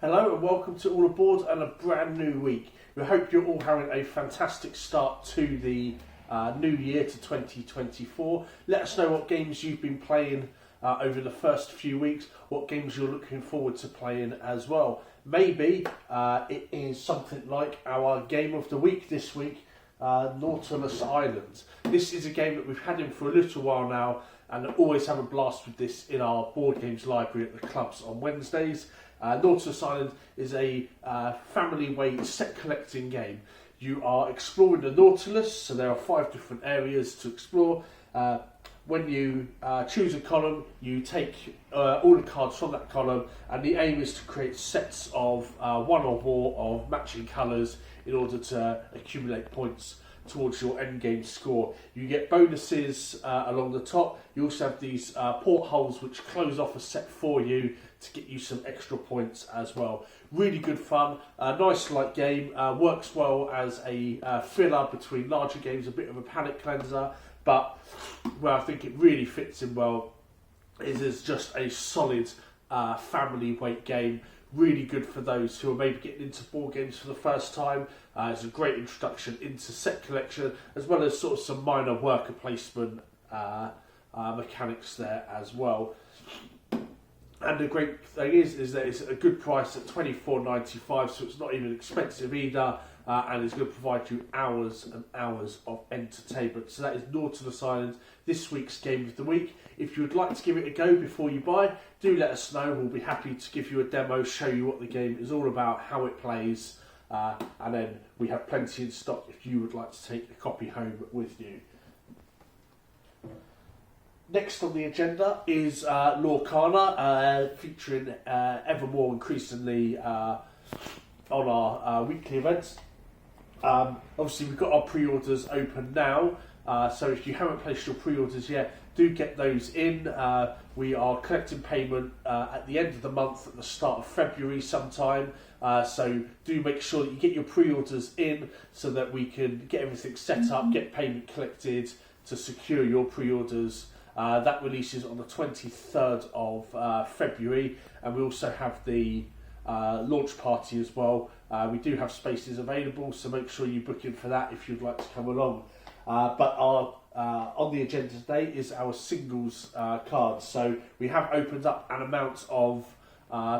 Hello and welcome to All Aboard and a brand new week. We hope you're all having a fantastic start to the new year, to 2024. Let us know what games you've been playing over the first few weeks, what games you're looking forward to playing as well. Maybe it is something like our game of the week this week, Nautilus Islands. This is a game that we've had in for a little while now and always have a blast with this in our board games library at the clubs on Wednesdays. Nautilus Island is a family-weight set collecting game. You are exploring the Nautilus, so there are 5 different areas to explore. When you choose a column, you take all the cards from that column, and the aim is to create sets of 1 or more of matching colours in order to accumulate points towards your end game score. You get bonuses along the top. You also have these portholes which close off a set for you to get you some extra points as well. Really good fun, nice light game, works well as a filler between larger games, a bit of a palate cleanser, but where I think it really fits in well is as just a solid family weight game. Really good for those who are maybe getting into board games for the first time. It's a great introduction into set collection, as well as sort of some minor worker placement mechanics there as well. And the great thing is that it's a good price at $24.95, so it's not even expensive either, and it's going to provide you hours and hours of entertainment. So that is Nautilus Island, this week's game of the week. If you would like to give it a go before you buy, do let us know. We'll be happy to give you a demo, show you what the game is all about, how it plays, and then we have plenty in stock if you would like to take a copy home with you. Next on the agenda is Lorcana, featuring ever more increasingly on our weekly events. Obviously, we've got our pre-orders open now, so if you haven't placed your pre-orders yet, do get those in. We are collecting payment at the end of the month, at the start of February sometime, so do make sure that you get your pre-orders in so that we can get everything set up, get payment collected to secure your pre-orders. That releases on the 23rd of February, and we also have the launch party as well. We do have spaces available, so make sure you book in for that if you'd like to come along. But our on the agenda today is our singles cards. So we have opened up an amount of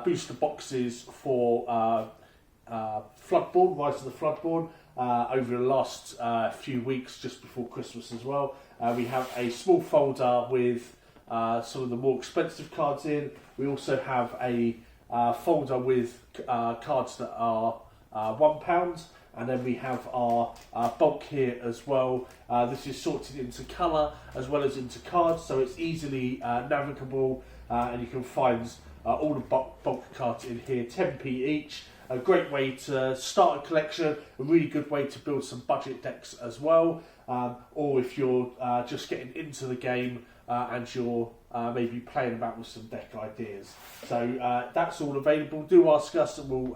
booster boxes for Floodborn, Rise of the Floodborn, over the last few weeks just before Christmas as well. We have a small folder with some of the more expensive cards in. We also have a folder with cards that are £1, and then we have our bulk here as well. This is sorted into colour as well as into cards, so it's easily navigable, and you can find all the bulk cards in here, 10p each. A great way to start a collection, a really good way to build some budget decks as well, or if you're just getting into the game and you're maybe playing about with some deck ideas. So that's all available. Do ask us and we'll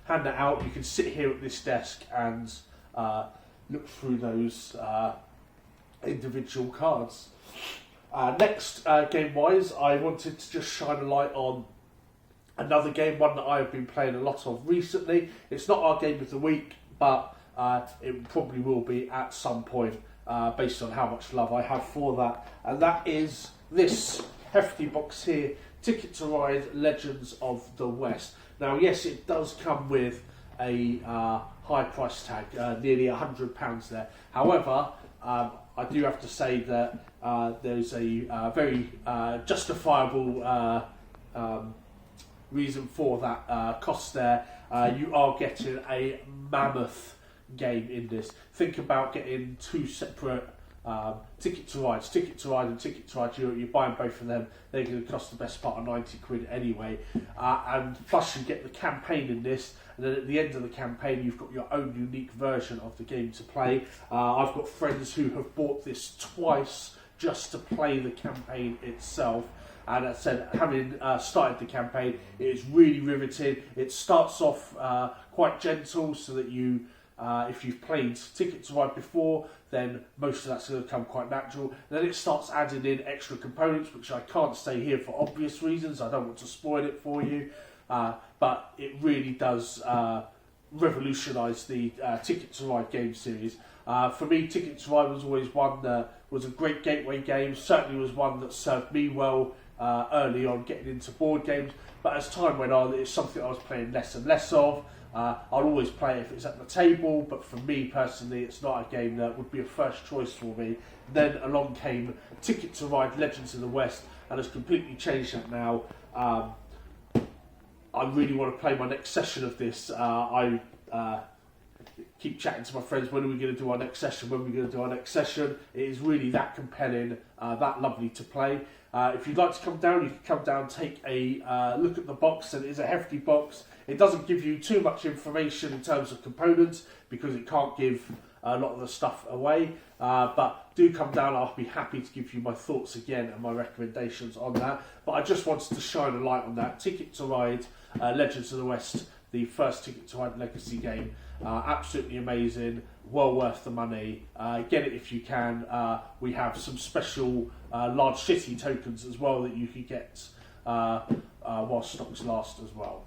hand it out. You can sit here at this desk and look through those individual cards. Next, game-wise, I wanted to just shine a light on another game, one that I've been playing a lot of recently. It's not our game of the week, but it probably will be at some point based on how much love I have for that. And that is this hefty box here, Ticket to Ride Legends of the West. Now, yes, it does come with a high price tag, nearly £100 there. However, I do have to say that there's a very justifiable reason for that cost there. You are getting a mammoth game in this. Think about getting 2 separate Ticket to Ride and Ticket to Ride. You're buying both of them. They're going to cost the best part of 90 quid anyway. And plus you get the campaign in this, and then at the end of the campaign you've got your own unique version of the game to play. I've got friends who have bought this twice just to play the campaign itself. And as I said, having started the campaign, it is really riveting. It starts off quite gentle, so that you, if you've played Ticket to Ride before, then most of that's going to come quite natural. And then it starts adding in extra components, which I can't say here for obvious reasons. I don't want to spoil it for you. but it really does revolutionise the Ticket to Ride game series. For me, Ticket to Ride was always one that was a great gateway game, certainly was one that served me well early on getting into board games, but as time went on, it's something I was playing less and less of. I'll always play it if it's at the table, but for me personally, it's not a game that would be a first choice for me. Then along came Ticket to Ride Legends of the West, and has completely changed that now. I really want to play my next session of this. I keep chatting to my friends, when are we going to do our next session, when are we going to do our next session. It is really that compelling, that lovely to play. If you'd like to come down, you can come down, take a look at the box, and it is a hefty box. It doesn't give you too much information in terms of components, because it can't give a lot of the stuff away, but do come down. I'll be happy to give you my thoughts again and my recommendations on that, but I just wanted to shine a light on that. Ticket to Ride Legends of the West, the first Ticket to Ride legacy game, absolutely amazing, well worth the money. Get it if you can. We have some special large city tokens as well that you can get while stocks last as well.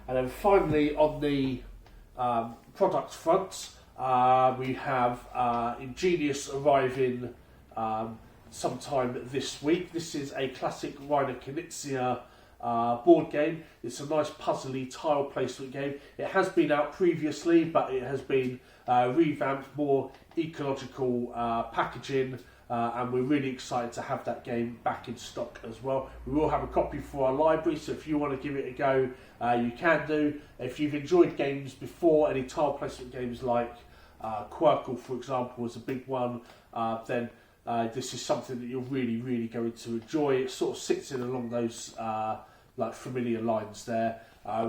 And then finally, on the product front, we have Ingenious arriving sometime this week. This is a classic Reiner Knizia board game. It's a nice puzzly tile placement game. It has been out previously, but it has been revamped, more ecological packaging, and we're really excited to have that game back in stock as well. We will have a copy for our library, so if you want to give it a go, you can do. If you've enjoyed games before, any tile placement games like Quirkle, for example, was a big one, then this is something that you're really going to enjoy. It sort of sits in along those like familiar lines there.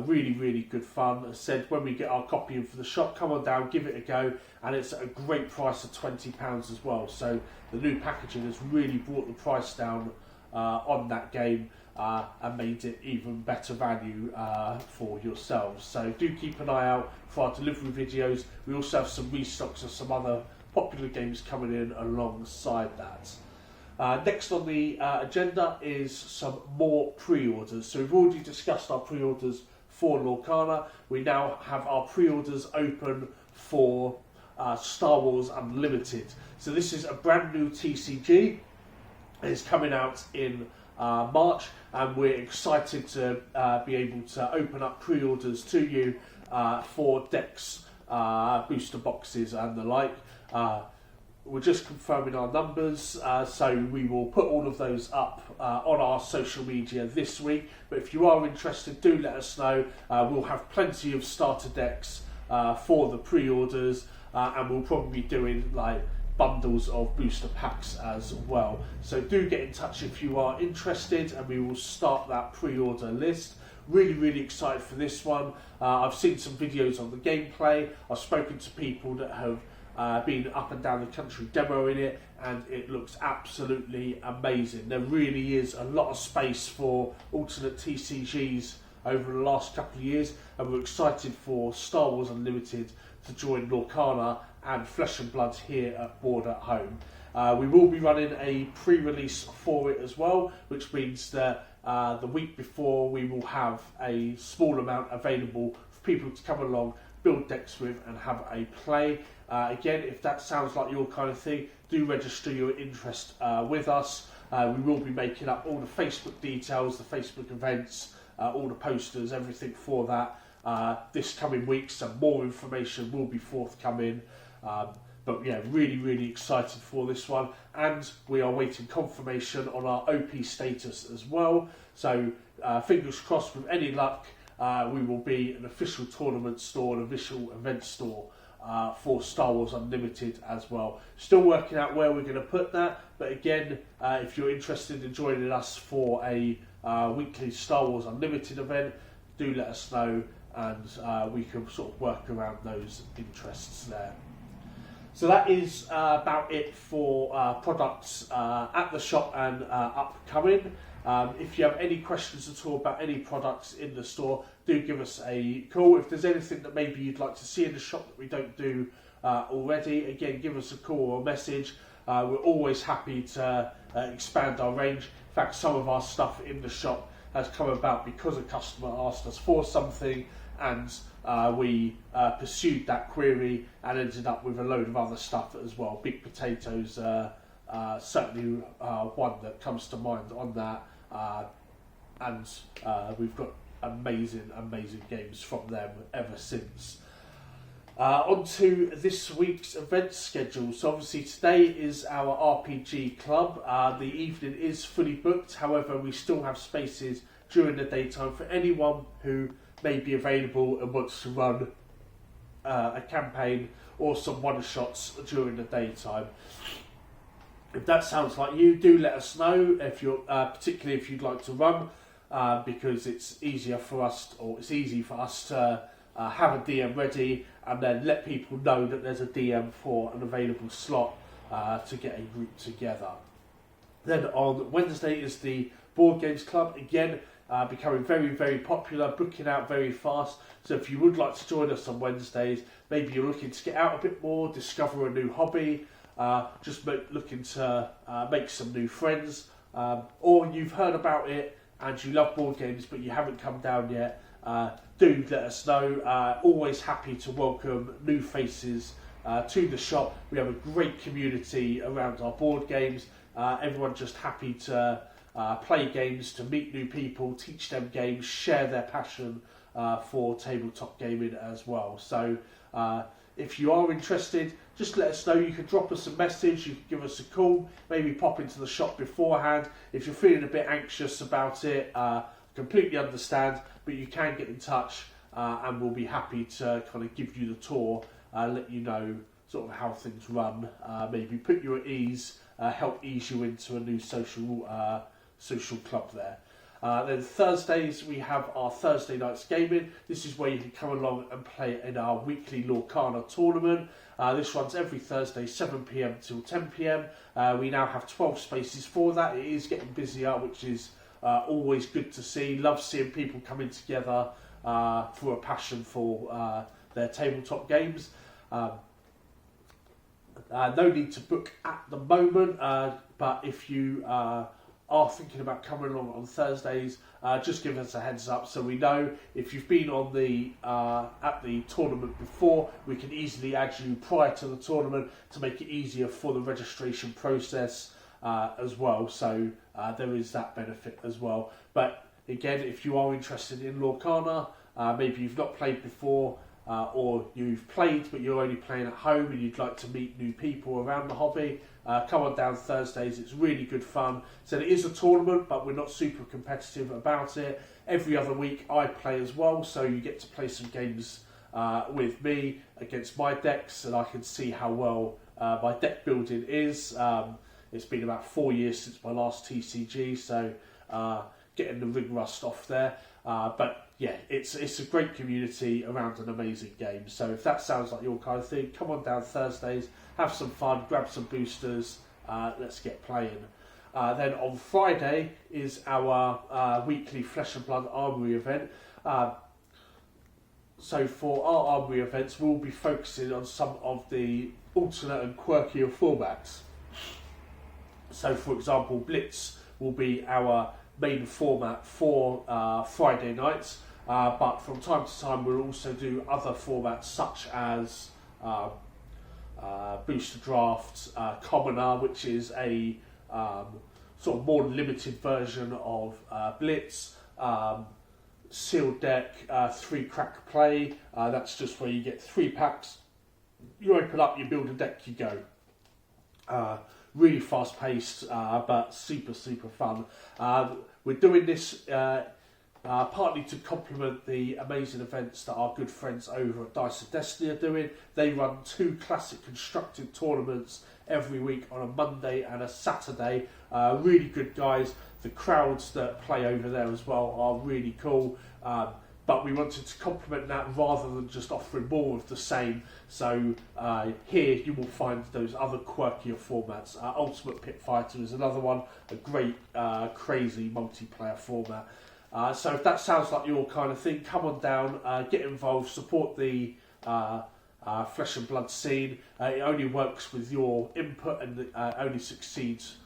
Really good fun. As I said, when we get our copy in for the shop, come on down, give it a go, and it's at a great price of £20 as well. So the new packaging has really brought the price down on that game and made it even better value for yourselves. So do keep an eye out for our delivery videos. We also have some restocks of some other popular games coming in alongside that. Next on the agenda is some more pre-orders. So we've already discussed our pre-orders for Lorcana. We now have our pre-orders open for Star Wars Unlimited. So this is a brand new TCG. It's coming out in March, and we're excited to be able to open up pre-orders to you for decks, booster boxes and the like. We're just confirming our numbers, so we will put all of those up on our social media this week. But if you are interested, do let us know. We'll have plenty of starter decks for the pre-orders, and we'll probably be doing like bundles of booster packs as well. So do get in touch if you are interested, and we will start that pre-order list. Really excited for this one. I've seen some videos on the gameplay. I've spoken to people that have been up and down the country demoing it, and it looks absolutely amazing. There really is a lot of space for alternate TCGs over the last couple of years, and we're excited for Star Wars Unlimited to join Lorcana and Flesh and Blood here at Board at Home. We will be running a pre-release for it as well, which means that the week before we will have a small amount available for people to come along, build decks with and have a play. Again, if that sounds like your kind of thing, do register your interest with us. We will be making up all the Facebook details, the Facebook events, all the posters, everything for that this coming week. Some more information will be forthcoming. But yeah, really excited for this one, and we are waiting confirmation on our OP status as well. So fingers crossed, with any luck, we will be an official tournament store, an official event store for Star Wars Unlimited as well. Still working out where we're going to put that, but again, if you're interested in joining us for a weekly Star Wars Unlimited event, do let us know, and we can sort of work around those interests there. So that is about it for products at the shop and upcoming. If you have any questions at all about any products in the store, do give us a call. If there's anything that maybe you'd like to see in the shop that we don't do already, again, give us a call or a message. We're always happy to expand our range. In fact, some of our stuff in the shop has come about because a customer asked us for something, and we pursued that query and ended up with a load of other stuff as well. Big Potatoes, certainly one that comes to mind on that, and we've got amazing games from them ever since. On to this week's event schedule. So obviously today is our RPG club. The evening is fully booked, however we still have spaces during the daytime for anyone who may be available and wants to run a campaign or some one-shots during the daytime. If that sounds like you, do let us know, if you're particularly if you'd like to run, because it's easy for us to have a DM ready and then let people know that there's a DM for an available slot to get a group together. Then on Wednesday is the Board Games Club, again becoming very popular, booking out very fast. So if you would like to join us on Wednesdays, maybe you're looking to get out a bit more, discover a new hobby, looking to make some new friends, or you've heard about it and you love board games but you haven't come down yet, do let us know. Always happy to welcome new faces to the shop. We have a great community around our board games. Everyone just happy to play games, to meet new people, teach them games, share their passion for tabletop gaming as well. So if you are interested, just let us know. You can drop us a message, you can give us a call, maybe pop into the shop beforehand. If you're feeling a bit anxious about it, completely understand, but you can get in touch and we'll be happy to kind of give you the tour, let you know sort of how things run, maybe put you at ease, help ease you into a new social club there. Then Thursdays we have our Thursday nights gaming. This is where you can come along and play in our weekly Lorcana tournament. This runs every Thursday 7 PM till 10 PM. We now have 12 spaces for that. It is getting busier, which is always good to see. Love seeing people coming together for a passion for their tabletop games. No need to book at the moment, but if you are thinking about coming along on Thursdays, just give us a heads up so we know. If you've been on the at the tournament before, we can easily add you prior to the tournament to make it easier for the registration process as well. So there is that benefit as well. But again, if you are interested in Lorcana, maybe you've not played before, or you've played but you're only playing at home and you'd like to meet new people around the hobby, come on down Thursdays. It's really good fun. So it is a tournament, but we're not super competitive about it. Every other week I play as well, so you get to play some games with me against my decks, and I can see how well my deck building is. It's been about 4 years since my last TCG, so getting the ring rust off there. But yeah, it's a great community around an amazing game. So if that sounds like your kind of thing, come on down Thursdays, have some fun, grab some boosters, let's get playing. Then on Friday is our weekly Flesh and Blood Armory event. So for our Armory events, we'll be focusing on some of the alternate and quirkier formats. So for example, Blitz will be our main format for Friday nights, but from time to time we'll also do other formats such as Booster Draft, Commoner, which is a sort of more limited version of Blitz, Sealed Deck, 3 crack play. That's just where you get 3 packs, you open up, you build a deck, you go. Really fast paced, but super fun. We're doing this partly to complement the amazing events that our good friends over at Dice of Destiny are doing. They run 2 classic constructed tournaments every week on a Monday and a Saturday. Really good guys. The crowds that play over there as well are really cool. But we wanted to complement that rather than just offering more of the same. So here you will find those other quirkier formats. Ultimate Pit Fighter is another one, a great crazy multiplayer format. So if that sounds like your kind of thing, come on down, get involved, support the Flesh and Blood scene. It only works with your input and only succeeds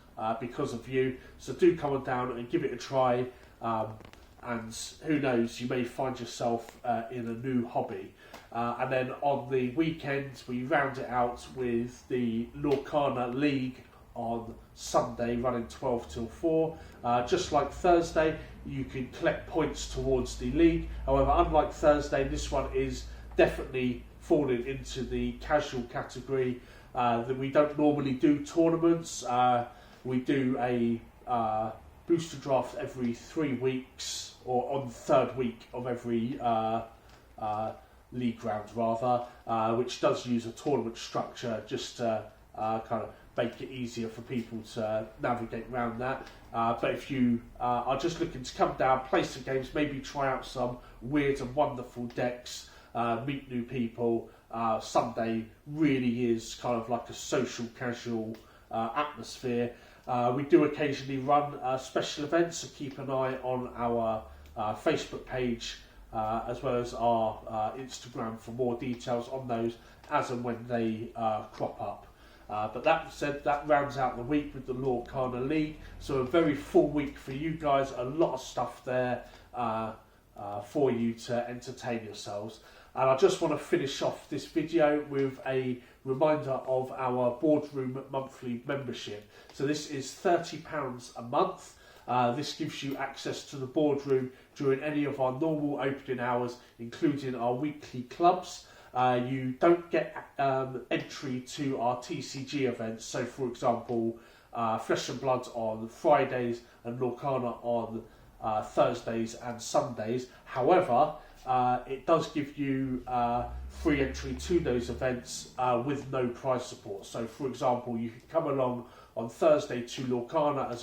because of you. So do come on down and give it a try. And who knows, you may find yourself in a new hobby. And then on the weekends, we round it out with the Lorcana League on Sunday, running 12 till 4. Just like Thursday, you can collect points towards the league. However, unlike Thursday, this one is definitely falling into the casual category. That we don't normally do tournaments. We do a booster draft every 3 weeks, or on the third week of every league round rather, which does use a tournament structure just to kind of make it easier for people to navigate around that. But if you are just looking to come down, play some games, maybe try out some weird and wonderful decks, meet new people, Sunday really is kind of like a social, casual atmosphere. We do occasionally run special events, so keep an eye on our Facebook page as well as our Instagram for more details on those as and when they crop up. But that said, that rounds out the week with the Lorcana League. So a very full week for you guys, a lot of stuff there for you to entertain yourselves. And I just want to finish off this video with a reminder of our Boardroom monthly membership. So this is £30 a month. This gives you access to the Boardroom during any of our normal opening hours, including our weekly clubs. You don't get entry to our TCG events. So for example, Flesh and Blood on Fridays and Lorcana on Thursdays and Sundays. However, it does give you free entry to those events with no prize support. So for example, you can come along on Thursday to Lorcana as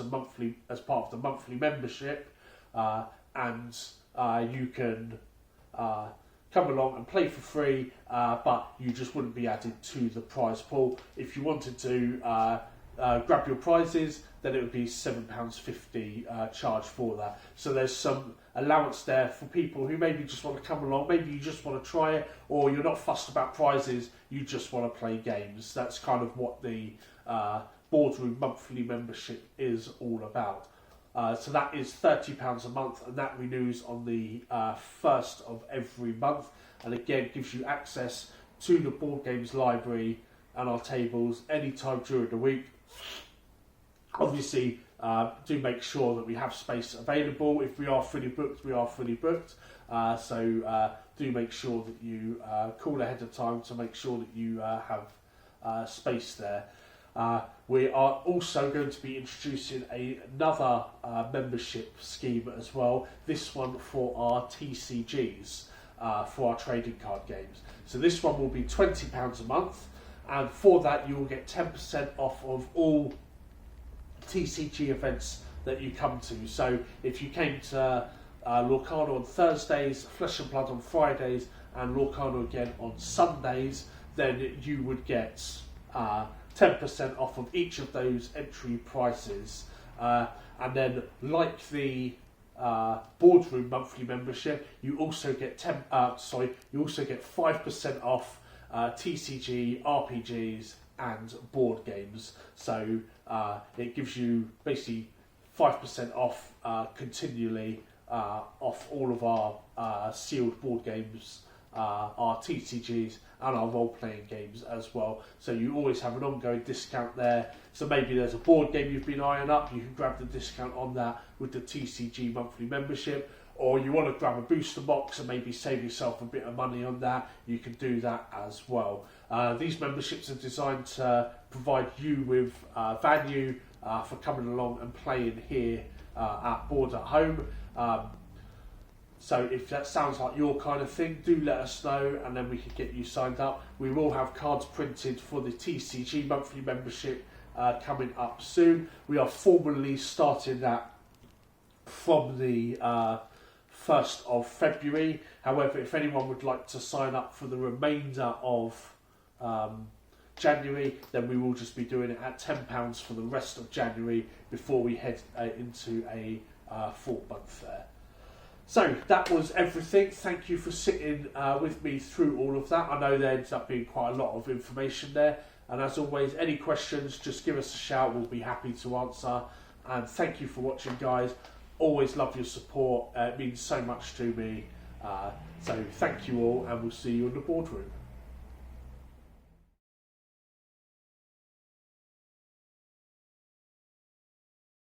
part of the monthly membership, and you can come along and play for free, but you just wouldn't be added to the prize pool. If you wanted to grab your prizes, then it would be £7.50 charge for that. So there's some allowance there for people who maybe just want to come along, maybe you just want to try it, or you're not fussed about prizes, you just want to play games. That's kind of what the Boardroom monthly membership is all about. So that is £30 a month, and that renews on the 1st of every month, and again gives you access to the board games library and our tables anytime during the week. Obviously, do make sure that we have space available. If we are fully booked, we are fully booked. So do make sure that you call ahead of time to make sure that you have space there. We are also going to be introducing another membership scheme as well, this one for our TCGs, for our trading card games. So this one will be £20 a month, and for that you will get 10% off of all TCG events that you come to. So if you came to Lorcana on Thursdays, Flesh and Blood on Fridays, and Lorcana again on Sundays, then you would get 10% off of each of those entry prices. And then, like the Boardroom monthly membership, you also get 5% off TCG, RPGs, and board games. So it gives you basically 5% off continually off all of our sealed board games, our TCGs, and our role-playing games as well. So you always have an ongoing discount there. So maybe there's a board game you've been eyeing up, you can grab the discount on that with the TCG monthly membership. Or you want to grab a booster box and maybe save yourself a bit of money on that, you can do that as well. These memberships are designed to provide you with value for coming along and playing here at Board at Home. So if that sounds like your kind of thing, do let us know, and then we can get you signed up. We will have cards printed for the TCG monthly membership coming up soon. We are formally starting that from the 1st of February. However, if anyone would like to sign up for the remainder of January, then we will just be doing it at £10 for the rest of January before we head into a full month there. So that was everything. Thank you for sitting with me through all of that. I know there ends up being quite a lot of information there. And as always, any questions, just give us a shout. We'll be happy to answer. And thank you for watching, guys. Always love your support. It means so much to me. So thank you all, and we'll see you in the boardroom.